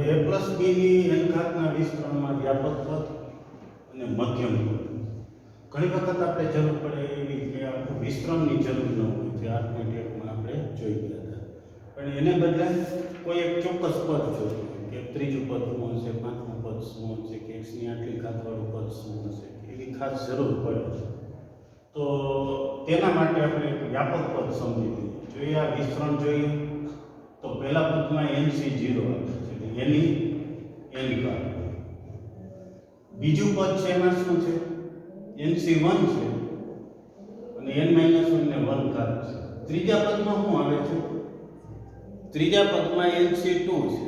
a plus બીની n ઘાતના વિસ્તરણમાં વ્યાપક પદ અને મધ્યમ પદ. ઘણી વખત આપણે જરૂર પડે એવી કે આખું વિસ્તરણની જરૂર ન હોય જે 8.1માં આપણે જોઈ ગયા હતા, પણ એને બદલે કોઈ એક ચોક્કસ પદ જોયું કે ત્રીજું પદ શું હશે, પાંચમું પદ શું હશે, કે એક્સની આટલી ઘાતવાળું પદ શું હશે, એવી ખાસ જરૂર પડે તો તેના માટે આપણે એક વ્યાપક પદ સમજી લઈએ. જોઈએ આ વિસ્તરણ જોઈએ તો પહેલા પદમાં NC0 આવે છે, એની n ઘાત. બીજું પદ છે એમાં શું છે, NC1 છે અને n - 1 ને 1 ઘાત છે. ત્રીજા પદમાં શું આવે છે, ત્રીજા પદમાં NC2 છે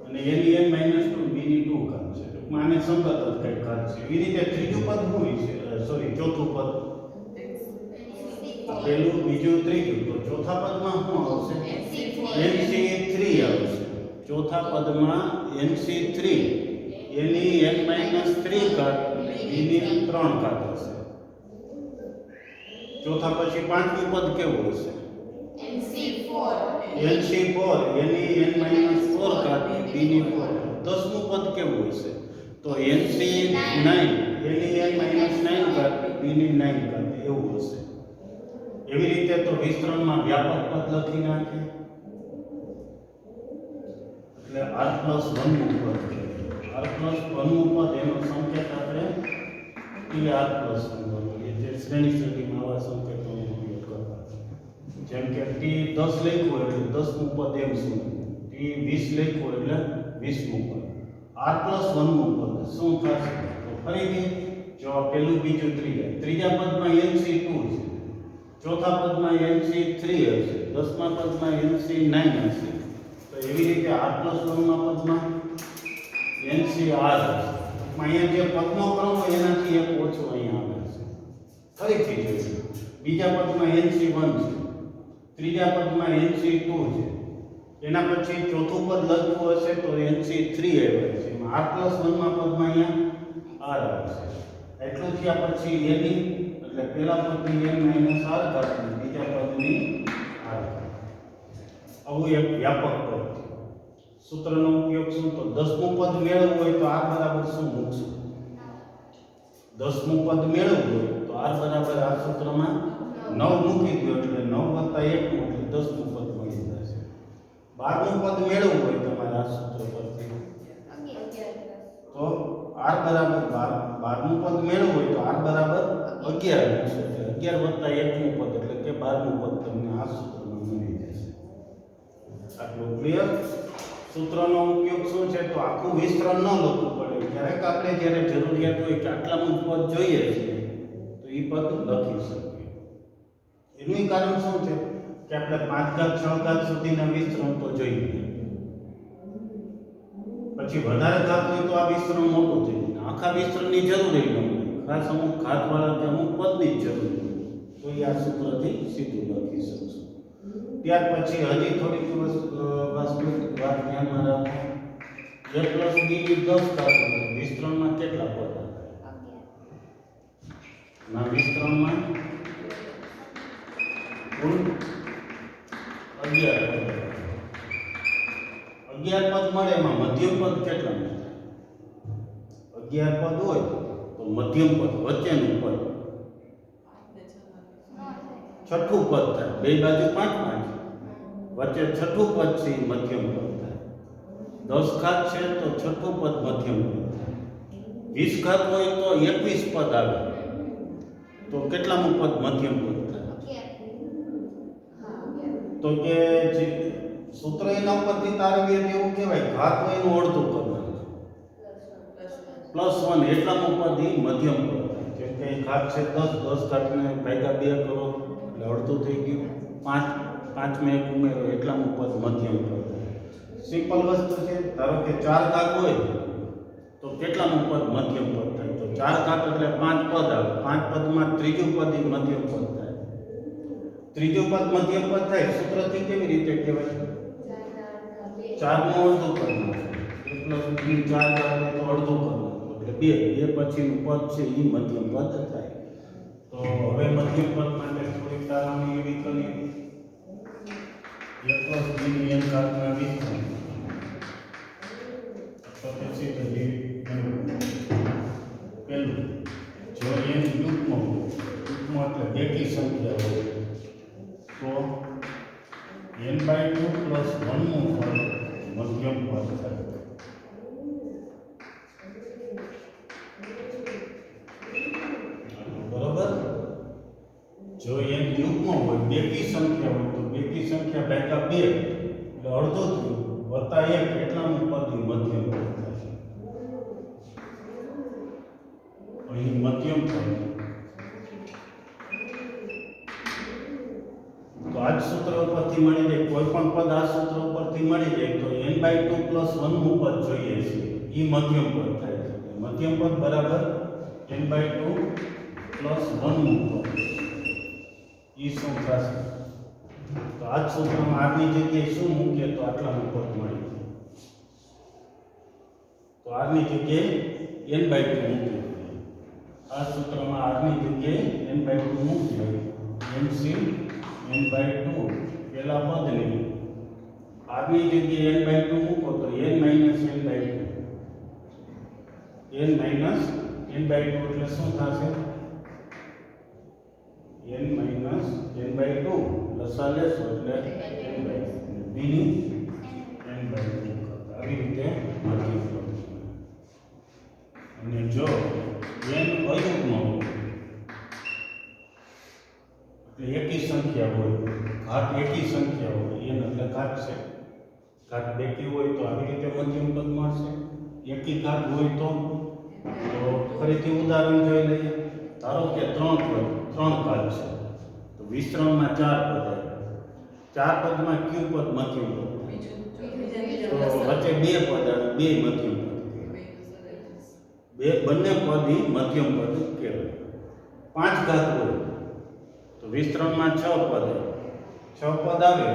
અને એની n - 2 બીની 2 ઘાત છે. ટૂંકમાં આને સંગત જ કંઈક ઘાત છે. એવી રીતે ત્રીજું પદ શું છે, સોરી ચોથું પદ, પહેલું બીજું ત્રીજું, તો ચોથા પદમાં શું આવશે, NC3 આવશે. ચોથા પદમાં NC3 એની n - 3 ઘાત એની 3 ઘાત હશે. ચોથા પછી પાંચમું પદ કેવું હશે, NC4 એની n - 4 ઘાત બીની 4. દસમું પદ કેવું હશે, તો NC9 એની n - 9 ઘાત બીની 9 ઘાત એવું હશે. એવી રીતે તો વિસ્તરણમાં વ્યાપક પદ લખી નાખીએ એટલે r+1 નું પદ છે. r+1 નું પદ એનો સંકેત આપણે Tr+1 લઈએ, જે શ્રેણી સ્થિતિમાં આવા સંકેતોનો ઉપયોગ કરતા. જેમ કે T10 લખ્યું એટલે 10મું પદ એમ શું, T20 લખ્યું એટલે 20મું પદ. r+1 નું પદ શું થશે, તો ફરીથી જો પહેલું બીજું ત્રીજા પદમાં NC2 છે, ચોથા પદમાં NC3 હશે, દસમા પદમાં NC9 હશે, તો એવી રીતે r+1 ના પદમાં NCr હશે. અહીંયા જે પદનો ક્રમ હોય એનાથી એક ઓછો અહીંયા આવે છે. ફરીથી જોઈએ, બીજા પદમાં NC1 છે, ત્રીજા પદમાં NC2 છે, એના પછી ચોથું પદ લખવું હશે તો NC3 આવે છે. r+1 ના પદમાં અહીંયા r આવશે. એટલું થયા પછી એની એટલે પહેલા પદની n - r ઘાત, બીજા પદની r ઘાત. આવું એક વ્યાપક પદ છે. સૂત્રનો ઉપયોગ શું, તો 10મું પદ મેળવવું હોય તો r બરાબર શું મૂકશું, 10મું પદ મેળવવું હોય તો r બરાબર આ સૂત્રમાં 9 મૂકી દો એટલે 9 + 1 એટલે 10મું પદ મળી જશે. 12મું પદ મેળવવું હોય તમારે આ સૂત્ર પરથી તો r બરાબર 12મું પદ મેળવવું હોય તો r બરાબર 11 મૂકશો એટલે 11 + 1મું પદ એટલે કે 12મું પદ તમને આ સૂત્રમાં મળી જશે. આટલું ક્લિયર. સૂત્રનો ઉપયોગ શું છે, તો આખું વિસ્તરણ ન લખવું પડે. ક્યારેક આપણે જ્યારે જરૂરિયાત હોય કે આટલાનું પદ જોઈએ છે તો એ પદ લખી શકીએ. એનું કારણ શું છે કે આપણે 5 ઘાત 6 ઘાત સુધીના વિસ્તરણ તો જોઈએ, પછી વધારે ઘાત હોય તો આ વિસ્તરણ મોટું થઈ જાય. આખા વિસ્તરણની જરૂર ન હોય, ખાસ અમુક ઘાતવાળા કે અમુક પદની જ જરૂર હોય તો એ આ સૂત્રથી સીધું લખી શકશું. ત્યાર પછી હજી થોડીક વાત ધ્યાનમાં રાખો, a + b ની 10 ઘાત વિસ્તરણમાં કેટલા પદ આવે, ના વિસ્તરણમાં કુલ 11 પદ. 11 પદ મળે એમાં મધ્યમ પદ કેટલા મળે, 11 પદ હોય તો મધ્યમ પદ વચ્ચેનું પદ છઠ્ઠું પદ થાય. બે બાજુ 5 વચ્ચે છઠ્ઠું પદ છે મધ્યમ પદ થાય. 10 ઘાત છે તો છઠ્ઠું પદ મધ્યમ પદ થાય. 20 ઘાત હોય તો 21 પદ આવે તો કેટલામું પદ મધ્યમ પદ થાય, તો કે જે સૂત્ર એના ઉપરથી તારવીએ એવું કહેવાય ઘાત હોય એનું અડધું કરવાનું, +1 એટલામું પદ એ મધ્યમ પદ થાય. જેમ કે ઘાત છે 10 ઘાતને ભાગ્યા 2 કરો એટલે અડધું થઈ ગયું. 5 1 ઉમેરો એટલામું પદ મધ્યમ પદ. સિમ્પલ વસ્તુ છે. ધારો કે 4 ઘાત હોય તો કેટલામું પદ મધ્યમ પદ થાય, તો 4 ઘાત એટલે 5 પદ આવે. 5 પદમાં ત્રીજું પદ એ મધ્યમ પદ થાય. ત્રીજું પદ મધ્યમ પદ થાય સૂત્રથી કેવી રીતે કહેવાય, 4 નું અડધું કરવું, +b 4 ઘાત તો અડધું કરવું એટલે 2 પછીનું પદ છે એ મધ્યમ પદ થાય. તો હવે મધ્યમ પદ માટે થોડીક તારવણી એવી કરીએ, a + b ની n ઘાતના વિસ્તરણ તો પછી તો જે પહેલું જો n યુગ્મ હોય એટલે બેકી સંખ્યા હોય તો n/2 પ્લસ 1 નું પદ મધ્યમ પદ થાય. બરોબર. જો n યુગ્મ હોય બેકી સંખ્યા હોય તો બેકી સંખ્યા ભાગ્યા 2 એટલે અડધો થયું વત્તા 1 એટલાનું પદ મધ્યમ પદ થશે. અહીં મધ્યમ પદ તો આ જ સૂત્ર ઉપરથી મળી જાય કોઈ પણ પદ આ સૂત્ર ઉપરથી મળી જાય તો n/2 પ્લસ 1 નું પદ જોઈએ છે એ મધ્યમ પદ થાય છે. મધ્યમ પદ બરાબર n/2 પ્લસ 1 નું પદ એ શું થશે? તો આ જ સૂત્રમાં r ની જગ્યાએ શું મૂકીએ તો આટલાનું પદ મળી જાય. તો r ની જગ્યાએ n/2 મૂકીએ. આ સૂત્રમાં r ની જગ્યાએ n/2 મૂકીએ. mc n/2 પેલા પદની r ની જગ્યાએ n/2 મૂકો તો n - n/2 એટલે શું થશે? n - n/2 લસા લેશો એટલે n/2 b ની n/2 આવી રીતે મધ્યમ પદ. અને જો n અયુગ્મ હોય એટલે એકી સંખ્યા હોય ઘાત એકી સંખ્યા હોય n એટલે ઘાત છે ઘાત બેકી હોય તો આવી રીતે મધ્યમ પદ મળશે. એકી ઘાત હોય તો ફરીથી ઉદાહરણ જોઈ લઈએ. ધારો કે 3 હોય 3 ઘાત છે તો વિસ્તરણમાં 4 પદ આવે. 4 પદમાં કયું પદ મધ્યમ પદ? તો વચ્ચે 2 પદ આવે 2 મધ્યમ પદ કહેવાય. બંને પદ મધ્યમ પદ કહેવાય. 5 ઘાત હોય તો વિસ્તરણમાં 6 પદ આવે. 6 પદ આવે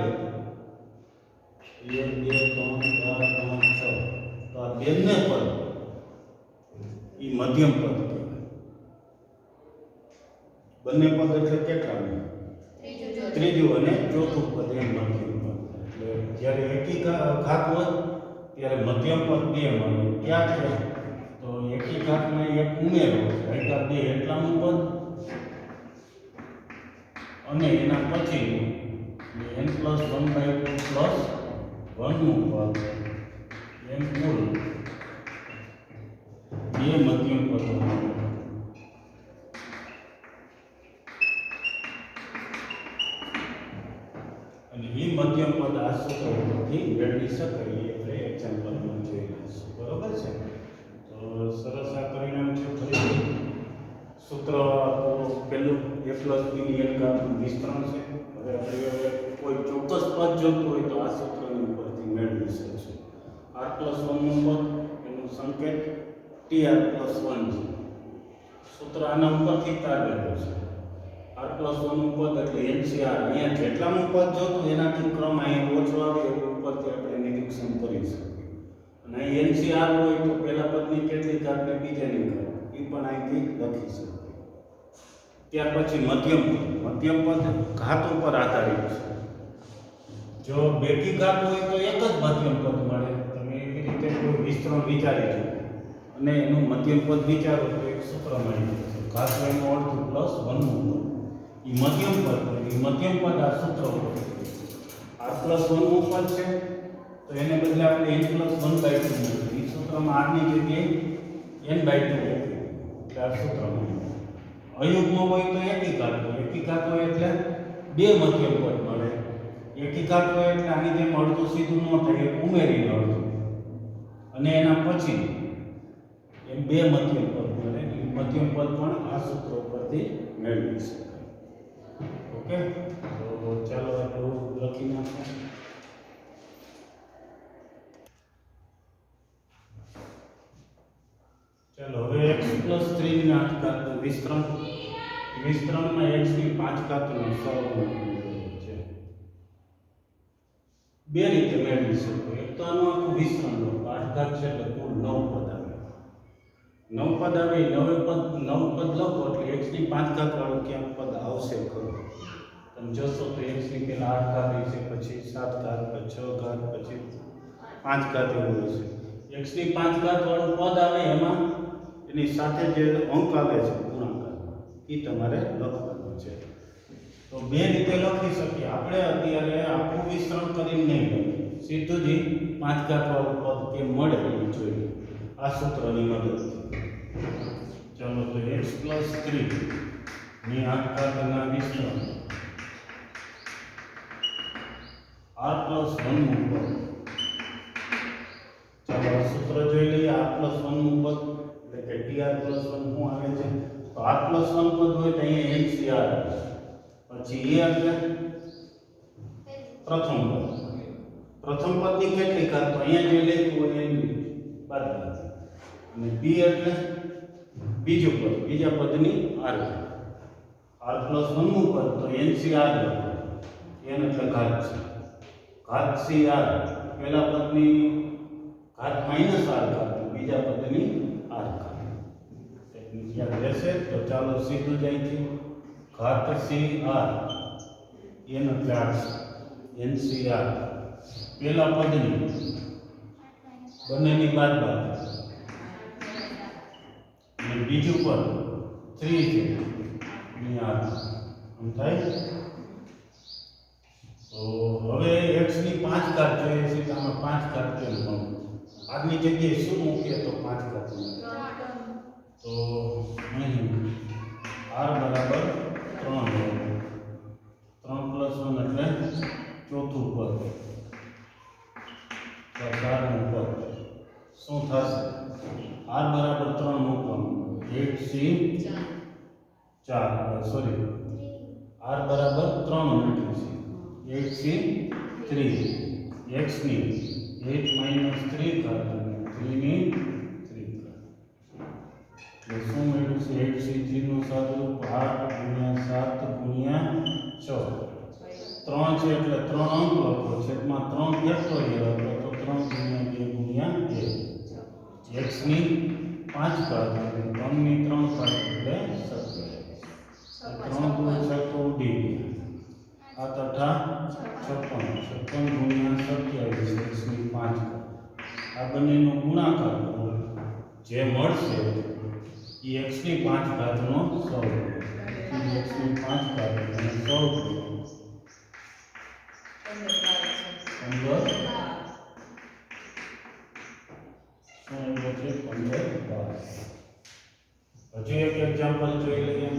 1 2 3 4 5 6 તો આ બંને પદ એ મધ્યમ પદ કહેવાય. બંને પદ એટલે કેટલા? ત્રીજું અને ચોથું પદ એ મધ્યમ પદ. એટલે જ્યારે એકી ઘાત હોય ત્યારે મધ્યમ પદ 2 મળે. ક્યાં છે? તો એકી ઘાતમાં એક ઉમેરો ભાગ્યા 2 એટલાનું પદ અને એના પછીનું n + 1/2 પ્લસ 1 નું પદ એમ કુલ 2 મધ્યમ પદો. અને એ મધ્યમ પદ આ સૂત્ર ઉપરથી મેળવી શકાય એટલે એક્ઝામ્પલમાં જોઈ લઈશું. બરોબર છે? તો સરસ આ પરિણામ છે. ફરી સૂત્ર પહેલું a + b ની n ઘાતનું વિસ્તરણ છે. હવે આપણે કોઈ ચોક્કસ પદ જોતું હોય તો આ સૂત્રની ઉપરથી મેળવી શકશું. r + 1 નું પદ એનું સંકેત tr + 1 છે. સૂત્ર આના ઉપરથી તારવેલું છે. r + 1 નું પદ એટલે ncr. અહીંયા જેટલાનું પદ જોતું એનાથી ક્રમ અહીંયા ઓછો આવે એ ઉપરથી આપણે નિરીક્ષણ કરી શકીએ. અને અહીં ncr હોય તો પહેલા પદની કેટલી ઘાત ને બીજાની ઘાત એ પણ અહીંથી લખી શકીએ. ત્યાર પછી મધ્યમ પદ. મધ્યમ પદ ઘાત ઉપર આધારિત છે. જો બેકી ઘાત હોય તો એક જ મધ્યમ પદ મળે. તમે એવી રીતે કોઈ વિસ્તરણ વિચારી જુઓ અને એનું મધ્યમ પદ વિચારો તો એક સૂત્ર મળી જશે. ઘાત એનું અડધું પ્લસ 1 નું પદ એ મધ્યમ પદ. એ મધ્યમ પદ આ સૂત્ર ઉપર r + 1 નું પદ છે તો એને બદલે આપણે n + 1/2 મૂકીએ. એ સૂત્રમાં r ની જગ્યાએ n/2 મૂકીએ એટલે આ સૂત્ર મળે. અયુગ્મ હોય તો એકી ઘાત હોય. એકી ઘાત હોય એટલે 2 મધ્યમ પદ મળે. એકી ઘાત હોય એટલે આની જેમ અડધું સીધું ન થાય ઉમેરીને અડધું અને એના પછી એમ 2 મધ્યમ પદ મળે. એ મધ્યમ પદ પણ આ સૂત્ર ઉપરથી મેળવી શકાય. ઓકે, તો ચાલો આપણું લખી નાખો. ચાલો હવે x + 3 ની 8 ઘાતનું વિસ્તરણમાં x ની 5 ઘાતનો સરવાળો છે. બે રીતે મેળવી શકો. એક તો આનું આખું વિસ્તરણ લો. 8 ઘાત છે એટલે કુલ 9 પદ આવે. 9 પદ આવે 9 પદ લખો એટલે x ની 5 ઘાત વાળું ક્યાંક પદ આવશે ખરું. તમે જોશો તો x ની પહેલા 8 ઘાત છે, પછી 7 ઘાત, પછી 6 ઘાત, પછી 5 ઘાત એવું હશે. x ની 5 ઘાત વાળું પદ આવે એમાં એની સાથે જે અંક આવે છે ગુણાકારમાં એ તમારે લખવાનું છે. તો બે રીતે લખી શકીએ આપણે. અત્યારે આખું વિસ્તરણ કરીને નહીં લખીએ, સીધું જ 5 ઘાત વાળું પદ કેમ મળે એ જોઈએ આ સૂત્રની મદદથી. ચાલો તો x + 3 ની 8 ઘાતના વિસ્તરણ r + 1 નું પદ. ચાલો આ સૂત્ર જોઈ લઈએ. r + 1 નું પદ એટલે કે tr + 1 શું આવે છે? તો r + 1 પદ હોય તો અહીંયા ncr આવે. પછી એ એટલે પ્રથમ પદની કેટલી ઘાત? તો અહીંયા જે લખ્યું હોય એની બાદબાકી. અને b એટલે બીજું પદ, બીજા પદની r ઘાત. r + 1 નું પદ તો ncr લખો. n એટલે ઘાત છે. ઘાત cr પહેલા પદની ઘાત -r ઘાત, બીજા પદની r ઘાત. ટેકનિક યાદ રહેશે તો ચાલો સીધું જ અહીંથી ઘાત cr n એટલે r ncr પહેલા પદની બંનેની બાદબાકી અને બીજું પદ 3 છે ની r આમ થાય. તો હવે x ની 5 ઘાત જોઈએ છે. તો આમાં 5 ઘાત કેમ મળે? આની જગ્યાએ શું મૂકીએ તો 5 ઘાત મળે? તો અહીં r બરાબર 3 3 + 1 એટલે ચોથું પદ + 4 નું પદ શું થશે? r બરાબર 3 મૂકવાનું 8c4 સોરી r બરાબર 3 મૂકીશું 8c3 x ની 8 - 3 ઘાત અને 3 ની 3 ઘાત. એટલે શું મળ્યું છે? 8c3 નું સાદુરૂપ 8 × 7 × 6 3 છે એટલે 3 અંક લખો. છેદમાં 3 ફેક્ટોરિયલ લખો તો 3 × 2 × 1 x ની 5 ઘાત અને 3 ની 3 ઘાત એટલે 17. 3 × 6 તો ઉડી ગયા. 8 × 8 = 56 56 × 27 x ની 5 ઘાત. આ બંનેનો ગુણાકાર કરો જે મળશે એ x ની 5 ઘાતનો સહગુણક. x ની 5 ઘાત અને સહગુણક 15 હજી એક એક્ઝામ્પલ જોઈ લઈએ.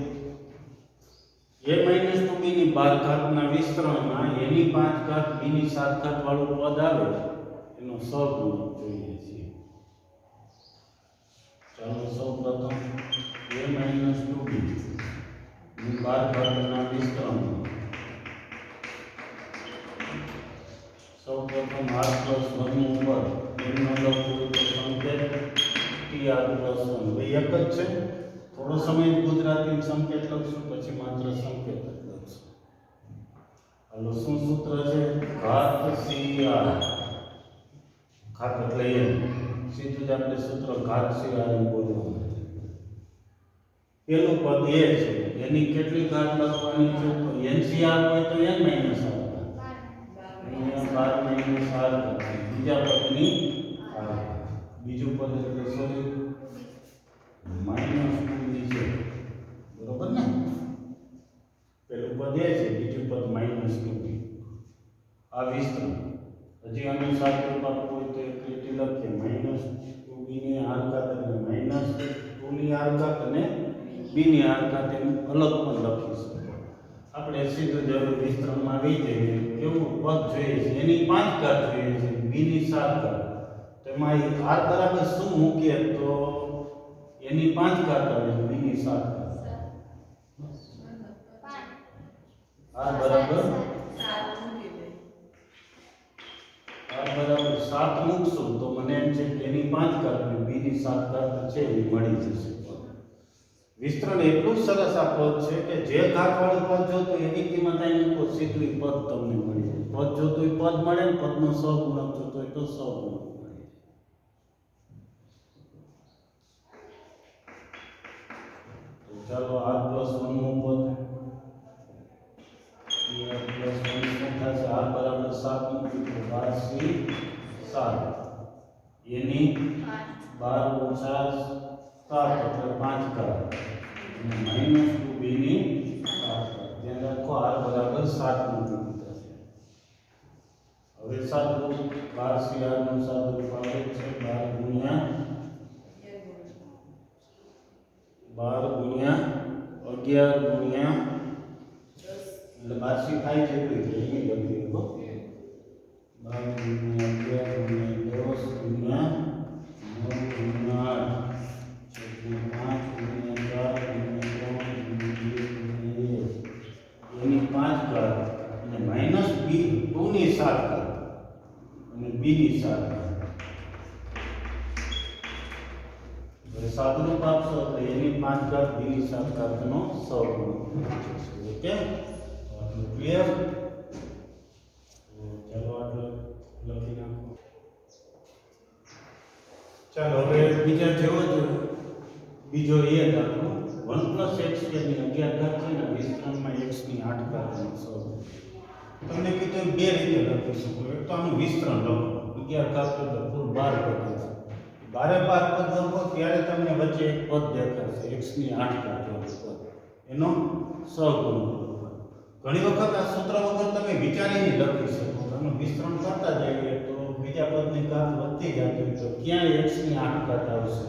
a - 2b ની 12 ઘાતના વિસ્તરણમાં a ની 5 ઘાત b ની 7 ઘાત વાળું પદ આવે એનો સહગુણક જોઈએ છીએ. ચાલો સૌપ્રથમ a - 2b ની 12 ઘાતના વિસ્તરણમાં સૌપ્રથમ r + 1 નું પદ એમનો લખવું તો સંકેત tr + 1 બે એક જ છે. થોડો સમય ગુજરાતી સંકેત લખશું પછી માત્ર સંકેત જ લખશું. હાલો શું સૂત્ર છે? ઘાત cr ઘાત એટલે n. સીધું જ આપણે સૂત્ર ઘાત cr એમ બોલવાનું છે. પેલું પદ a છે એની કેટલી ઘાત લખવાની છે? તો ncr હોય તો n - r અહીંયા 12 - r બીજા પદની r. બીજું પદ એટલે સોરી -2 ની છે. બરોબર ને? પેલું પદ a છે, બીજું પદ -2b. આ વિસ્તરણ હજી આનું સાદુરૂપ આપવું હોય તો એક લીટી લખીએ -2b ની r ઘાત એટલે -2 ની r ઘાત અને b ની r ઘાત એમ અલગ પણ લખી શકીએ. આપણે સીધું જ વિસ્તરણમાં આવી જઈએ. કેવું પદ જોઈએ છે? એની 5 ઘાત જોઈએ છે, b ની 7 ઘાત. તેમાં r બરાબર શું મૂકીએ તો એની 5 ઘાત આવે b ની 7 ઘાત. r બરાબર 7 મૂકશું તો મને એમ છે કે એની 5 ઘાત અને b ની 7 ઘાત છે એ મળી જશે. વિસ્તરણ એટલું સરસ આ પદ છે કે જે ઘાત વાળું પદ જોતો એની કિંમત અહીં મૂકો સીધું એ પદ તમને મળી જાય. પદ જોતો એ પદ મળે ને પદનો સહગુણક જોતો હોય તો સહગુણક મળે. તો ચાલો r + 1 નું પદ r + 1 શું થશે? r બરાબર 7 મૂકી તો 12c 7 એની 12 ઓછા 7 એટલે 5 ઘાત અને માઇનસ 2b ની 7 ઘાત. ધ્યાન રાખો r બરાબર 7 મૂકી દીધા છે. હવે સાદુરૂપ 12 c r નું સાદુરૂપ આવે છે 12 ગુણ્યા 11 ગુણ્યા એટલે 12c થાય છે એટલી છે એ લખી દો 12 ગુણ્યા 11 ગુણ્યા 10 ગુણ્યા 9 ગુણ્યા 8 ગુણ્યા 5 ગુણ્યા 3 ગુણ્યા 2 ગુણ્યા 1 એની 5 ઘાત અને માઇનસ b 2 ની 7 ઘાત અને b ની 7 ઘાત. હવે સાદુરૂપ આપશો એટલે એની 5 ઘાત b ની 7 ઘાતનો સહગુણક. ઓકે, આટલું ક્લિયર? ચાલો આટલું લખી નાખો. ચાલો હવે બીજા જેવો જ બીજો એ દાખલો 1 + x ની 11 ઘાત છે ને વિસ્તરણમાં x ની 8 ઘાતનો સહગુણક. તમને કીધું બે રીતે લખી શકો. એક તો આનું વિસ્તરણ લખો 11 ઘાત એટલે કુલ 12 પદ છે. 12 પદ લખો ત્યારે તમને વચ્ચે એક પદ દેખાશે x ની 8 ઘાત વાળું પદ, એનો સહગુણક. ઘણી વખત આ સૂત્ર વગર તમે વિચારીને લખી શકો. તમે વિસ્તરણ કરતા જઈએ તો બીજા પદની ઘાત વધતી જતી હોય તો ક્યાં x ની 8 ઘાત આવશે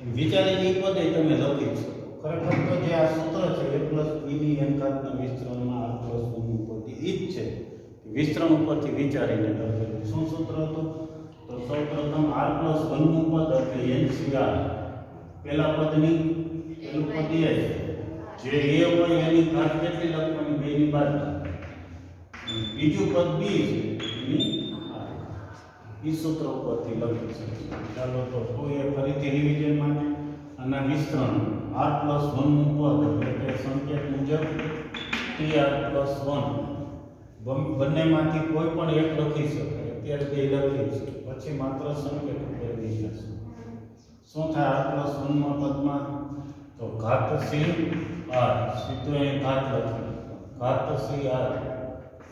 એમ વિચારીને એ પદ તમે લખી શકો. ખરેખર તો જે આ સૂત્ર છે a + b ની n ઘાતના વિસ્તરણમાં r + 1 નું પદ એ જ છે. વિસ્તરણ ઉપરથી વિચારીને લખેલું. શું સૂત્ર હતું? તો સૌપ્રથમ r + 1 નું પદ એટલે ncr પહેલા પદની પેલું પદ એ જે a હોય એની ઘાત કેટલી લખવાની? 2 ની બાદબાકી. બીજું પદ b છે એની r. એ સૂત્ર ઉપરથી લખી શકીએ. ચાલો તો એ ફરીથી રિવિઝન માટે આના વિસ્તરણ r + 1 નું પદ એટલે કે સંકેત મુજબ tr + 1 બંનેમાંથી કોઈ પણ એક લખી શકાય. અત્યારે બે લખી છે પછી માત્ર સંકેત ઉપર જશે. શું થાય r + 1 માં પદમાં? તો ઘાત c r સીધું અહીં ઘાત લખી ઘાત c r.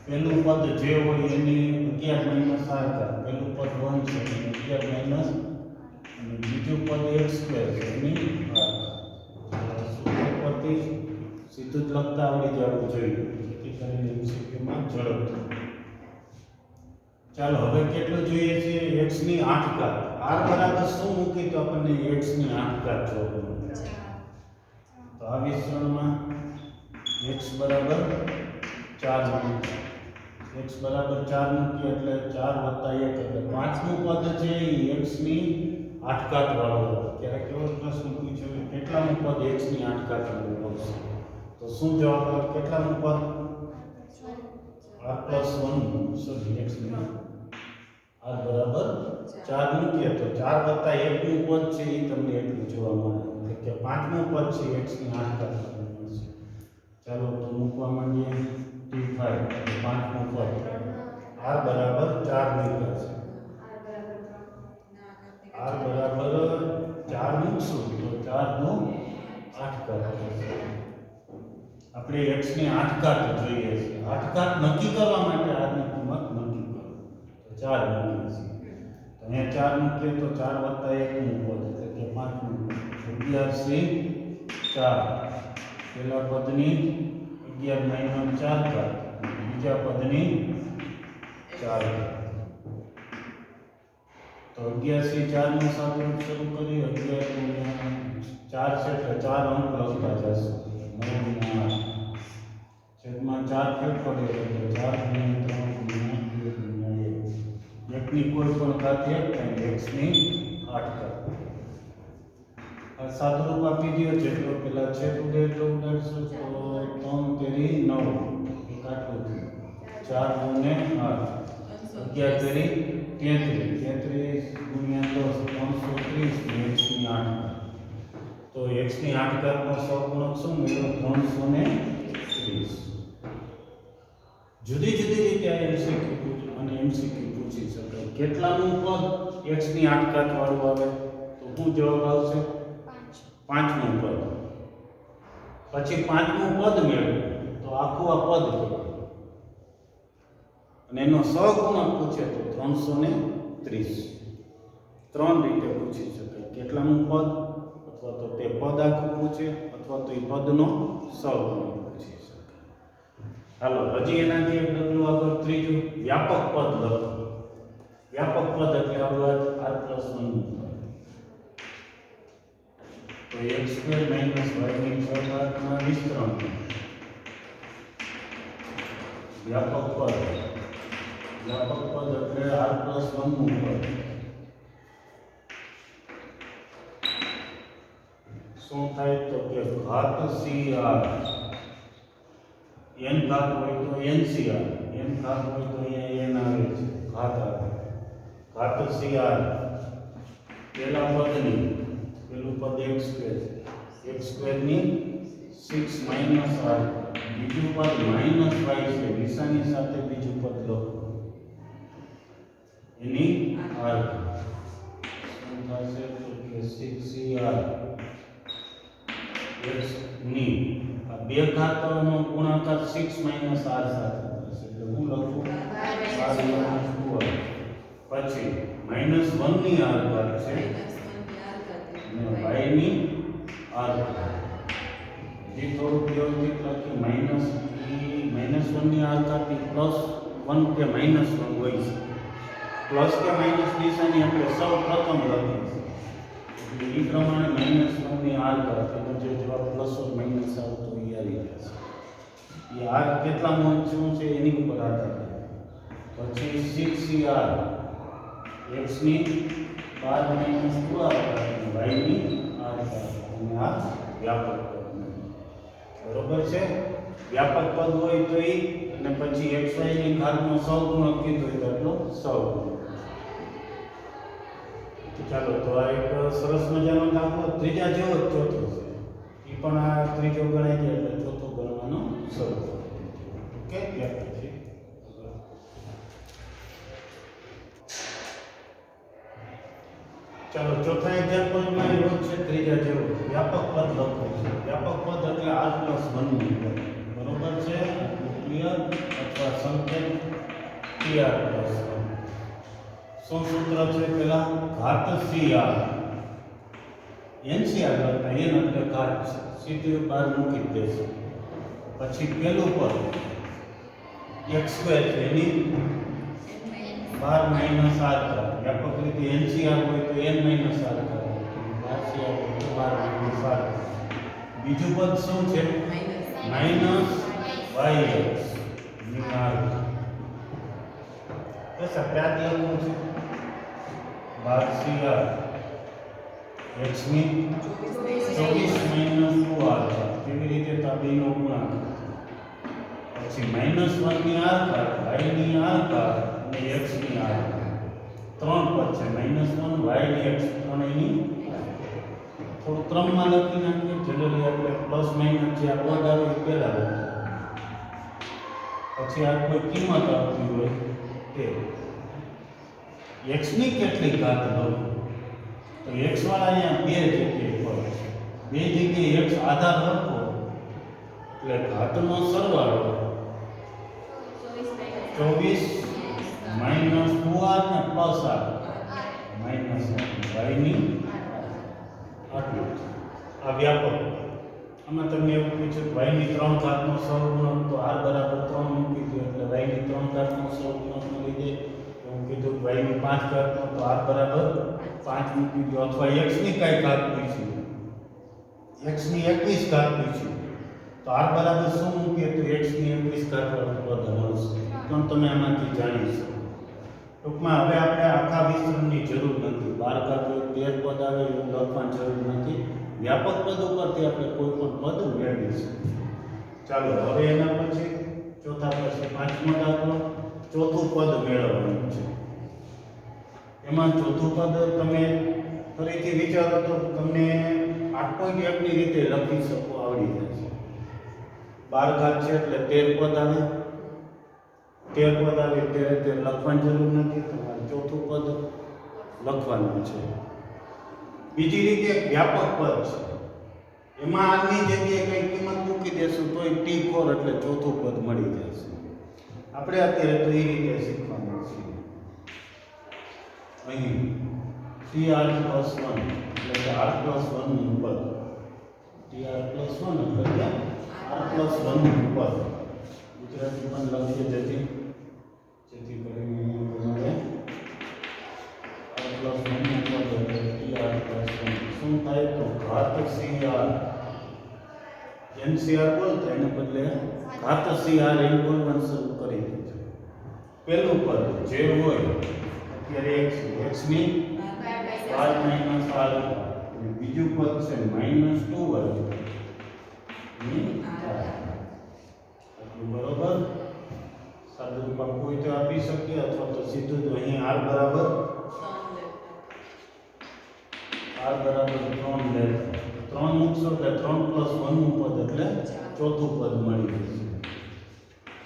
પહેલું પદ જે હોય એની 11 - 8 ઘાત. પહેલું પદ 1 છે 11 - અને બીજું પદ x² છે એની r. સૂત્ર પરથી સીધું જ લખતા આવડી જવું જોઈએ જેથી કરીને MCQ માં ઝડપથી. ચાલો હવે કેટલું જોઈએ છે? x ની 8 ઘાત. r બરાબર શું મૂકી તો આપણને x ની 8 ઘાત જોવાનું. તો આ વિસ્તરણમાં x બરાબર 4 મૂકી. x બરાબર 4 મૂકી એટલે 4 + 1 એટલે પાંચમું પદ છે એ x ની 8 ઘાત વાળું. ત્યારે કેવો પ્રશ્ન પૂછ્યો કેટલામું પદ x ની 8 ઘાત વાળું આવશે? તો શું જવાબ આવે? કેટલામું પદ? r + 1 સોરી x ની r બરાબર 4 મૂકીએ તો 4 + 1 નું પદ છે એ તમને એટલું જોવા મળે એટલે કે પાંચમું પદ છે x ની 8 ઘાત વાળું મળશે. ચાલો તો મૂકવા માંડીએ t5 પાંચમું પદ r બરાબર 4 મૂક્યા છે. r બરાબર 4 મૂકશું તો 4 નું 8 ઘાત થશે. આપણે x ની 8 ઘાત જોઈએ છે. 8 ઘાત નક્કી કરવા માટે r ની કિંમત નક્કી કરો તો 4 મૂકીએ છીએ. તો અહીંયા 4 મૂકીએ તો 4 + 1 નું પદ એટલે કે પાંચમું 11c 4. પહેલા પદની 11 - 4 ઘાત બીજા પદની 4 ઘાત. તો 11c 4 નું સાદુરૂપ શરૂ કરી 11 * 4 છે એટલે 4 અંક લખતા જશે 9 × 8 છેદમાં 4 ફેર કરીએ એટલે 4 × 3 × 2 × 1 એકની કોઈ પણ ઘાત 1 થાય x ની 8 ઘાત. આ સાદુરૂપ આપી દો જેટલો પેલા છેદ ઉડે એટલો ઉડાડશું તો 3 તેરી 9 એક આટલું થયું 4 × 8 11 તેરી 33 33 × 10 330 x ની 8 ઘાત. તો x ની 8 ઘાતનો સહગુણક શું મળ્યો? 330. જુદી જુદી રીતે આ MCQ પૂછી શકાય. કેટલામું પદ x ની 8 ઘાત વાળું આવે તો શું જવાબ આવશે? પાંચમું પદ. પછી પાંચમું પદ મેળવો તો આખું આ પદ કહેવાય અને એનો સહગુણક પૂછે તો 330. ત્રણ રીતે પૂછી શકાય, કેટલામું પદ, અથવા તો તે પદ આખું પૂછે, અથવા તો એ પદનો સહગુણક પૂછી શકાય. હાલો હજી એનાથી એક ડગલું આગળ ત્રીજું, વ્યાપક પદ લખો. વ્યાપક પદ એટલે આપણું r+1 નું પદ. તો x² - y ની છઘાતના વિસ્તરણ વ્યાપક પદ. વ્યાપક પદ એટલે r+1 નું પદ. શું થાય તો કે ઘાત CR, n ઘાત હોય તો NCR, n ઘાત હોય તો અહીંયા n આવે છે, ઘાત આવે. ઘાત CR પેલા પદની, પેલું પદ x² ની 6 - r, બીજું પદ -y છે, નિશાની સાથે બીજું પદ લખો એની r. શું થશે તો કે 6CR x ની આ બે ઘાતનો ગુણાકાર 6 - r સાથે થશે, એટલે હું લખું r - 2r. પછી -1 ની r ઘાત છે અને y ની r ઘાત. જે થોડુંક વ્યવસ્થિત લખી -1 ની r ઘાત +1 કે -1 હોય છે. પ્લસ કે માઇનસ નિશાની આપણે સૌ પ્રથમ લખીએ છીએ, એટલે એ પ્રમાણે -1 ની r ઘાત, એનો જે જવાબ પ્લસ ઓર માઇનસ આવતો એ આવી જશે. એ r કેટલા મહત્વ શું છે એની ઉપર આધાર રાખે. પછી 6CR x ની 12 - 2r ઘાત y ની r ઘાત, અને આ વ્યાપક પદ. બરોબર છે? વ્યાપક પદ હોય તો એ, અને પછી xy ની ઘાતનો સહગુણક કીધો હોય તો એટલો સહગુણક. ચાલો તો આ એક સરસ મજાનો દાખલો ત્રીજા જેવો જ ચોથો છે, એ પણ આ ત્રીજો ગણાય છે એટલે ચોથો ગણવાનો શરૂ કરો. ઓકે, ત્યાર પછી ચાલો ચોથા એક્ઝામ્પલમાં એવો છે ત્રીજા જેવો, વ્યાપક પદ લખો છે. વ્યાપક પદ એટલે r+1 નું પદ. બરોબર છે? ક્લિયર? અથવા સંકેત TR+1. શું સૂત્ર છે? પેલા ઘાત CR, NCR કરતા n એટલે ઘાત છે, સીધી બહાર મૂકી દેશે. પછી પેલું પદ x² છે એની 12 - r ઘાત. વ્યાપક રીતે NCR હોય તો n - r ઘાત, 12CR હોય તો 12 - r ઘાત. બીજું પદ શું છે? -yx ની r ઘાત. બસ આપણે આ લખવું છે 12CR x ની 24 - 2r ઘાત. કેવી રીતે? તો આ બેનો ગુણાકાર. પછી -1 ની r ઘાત, y ની r ઘાત અને x ની r ઘાત. ત્રણ પદ છે, -1 y ની x, ત્રણેયની થોડું ક્રમમાં લખી નાખીએ. જનરલી આપણે પ્લસ માઇનસ જે આ પદ આવે એ પહેલા લખીએ, પછી આ કોઈ કિંમત આવતી હોય તે x ની કેટલી ઘાત લખો તો x વાળા અહીંયા બે જગ્યાએ પદ છે, બે જગ્યાએ x આધાર લખો એટલે ઘાતનો સરવાળો 24 - 2r ને પ્લસ r માઇનસ y ની આટલું છે. આ વ્યાપક. આમાં તમને એવું પૂછ્યું કે y ની 3 ઘાતનો સહગુણક, તો r બરાબર 3 મૂકી દો એટલે y ની 3 ઘાતનો સહગુણક મળી જાય. એવું કીધું કે y ની 5 ઘાતનો, તો r બરાબર 5 મૂકી દો. અથવા x ની કઈ ઘાત પૂછી, x ની 21 ઘાત પૂછી, તો r બરાબર શું મૂકીએ તો x ની 21 ઘાત વાળું પદ મળશે. પણ તમે આમાંથી જાણી શકો. ટૂંકમાં હવે આપણે આખા વિસ્તરણની જરૂર નથી, 12 ઘાત હોય 13 પદ આવે એવું લખવાની જરૂર નથી. વ્યાપક પદ ઉપરથી આપણે કોઈ પણ પદ મેળવી શકીએ. ચાલો હવે એના પછી ચોથા પછી પાંચમો દાખલો, ચોથું પદ મેળવવાનું છે. એમાં ચોથું પદ તમે ફરીથી વિચારો તો તમને 8.1 ની રીતે લખી શકો, આવડી જશે. 12 ઘાત છે એટલે 13 પદ આવે, 13 પદ આવે ત્યારે લખવાની જરૂર નથી, તમારે ચોથું પદ લખવાનું છે. બીજી રીતે વ્યાપક પદ છે, એમાં આની જગ્યાએ કઈ કિંમત મૂકી દેશું તો T4 એટલે ચોથું પદ મળી જશે. આપણે અત્યારે તો એ રીતે શીખવાનું છે. અહીં TR પ્લસ 1 એટલે કે R પ્લસ 1 નું પદ TR પ્લસ 1 એટલે કે R પ્લસ 1 નું પદ ગુજરાતીમાં લખીએ જેથી કરીને તમારે R પ્લસ 1 નું પદ એટલે TR પ્લસ 1 શું થાય તો ઘાત CR NCR બોલતા એને બદલે ઘાત CR એમ બોલવાનું શરૂ કરી દે છે પહેલું પદ જે હોય અત્યારે x ની 12 માઈનસ r અને બીજું પદ છે માઈનસ 2y ની આટલું બરોબર સાદું રૂપ કોઈ તો આપી શકીએ અથવા તો સીધું તો અહીં r બરાબર 3 લે 3 મૂકશો એટલે 3 પ્લસ 1 નું પદ એટલે ચોથું પદ મળી જશે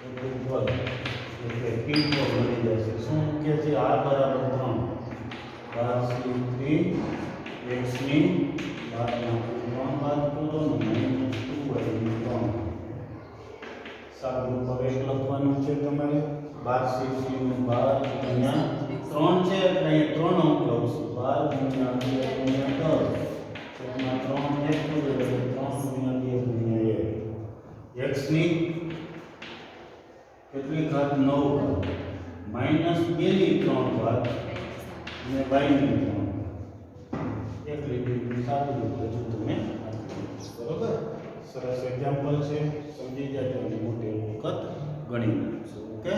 ચોથું પદ એટલે p4 મળી જશે શું કે છે r બરાબર 3 12c3 x ની 12 બાદ કરો ને -2y ની 3 સાદું રૂપ એક લખવાનું છે તમારે 12c3 નું 12 ગુણ્યા 3 છે એટલે અહીં 3 અંક લખશું 12 ગુણ્યા 2 ગુણ્યા 10 3 એક તો 3 ગુણ્યા 2 ગુણ્યા 1 x ની કેટલી ઘાત 9 ઘાત -2 ની 3 ઘાત અને y ની 3 એક લીટી સાદું રૂપ હજુ તમે બરોબર સરસ એક્ઝામ્પલ છે સમજી જાય તો મોટી વખત ગણી નાખશું ઓકે